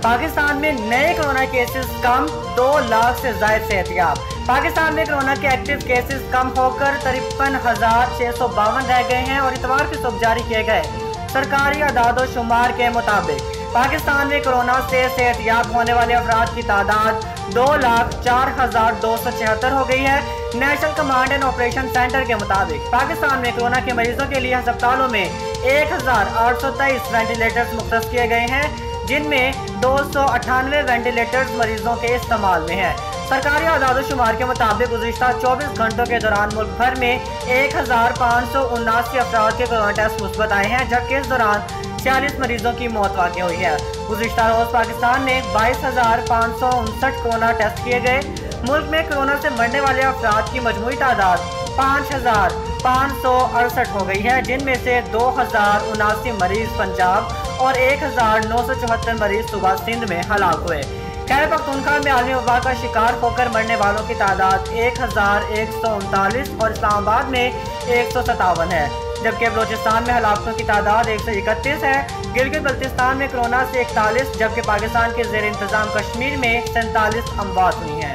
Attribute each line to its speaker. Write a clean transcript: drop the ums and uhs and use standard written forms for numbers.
Speaker 1: पाकिस्तान में नए corona cases कम, 2 लाख से ज्यादा सेहतियाब। पाकिस्तान में कोरोना के एक्टिव केसेस कम होकर 53,652 रह गए हैं और इतवार की सुबह जारी किए गए सरकारी आदाद शुमार के मुताबिक पाकिस्तान में कोरोना से सेहतियाब होने वाले अफराद की तादाद 2,04,276 हो गई है। National command and operation centre के मुताबिक पाकिस्तान में कोरोना के मरीजों के लिए अस्पतालों में 1,823 वेंटिलेटर्स मुख्तस किए गए हैं, जिनमें 298 वेंटिलेटर्स मरीजों के इस्तेमाल में है। सरकारी आदाद शुमार के मुताबिक गुज़िश्ता 24 घंटों के दौरान मुल्क भर में 1,579 अफराद के कोरोना टेस्ट मुस्बत आए हैं, जबकि इस दौरान 46 मरीजों की मौत वाक़ हुई है। गुज़िश्ता रोज पाकिस्तान में 22,559 कोरोना टेस्ट किए गए। मुल्क में कोरोना से मरने वाले अफराद की मजमूई तादाद 5,568 हो गई है, जिनमें से 2,079 मरीज पंजाब और 1,974 मरीज सूबा सिंध में हलाक हुए। खैबर पख्तूनख्वा में आलमी वबा का शिकार होकर मरने वालों की तादाद 1,139 और इस्लामाबाद में 157 है, जबकि बलोचिस्तान में हलाकतों की तादाद 131 है। गिलगित बल्तिस्तान में कोरोना से 41, जबकि पाकिस्तान के ज़ेर इंतज़ाम कश्मीर में 47 अमवात हुई हैं।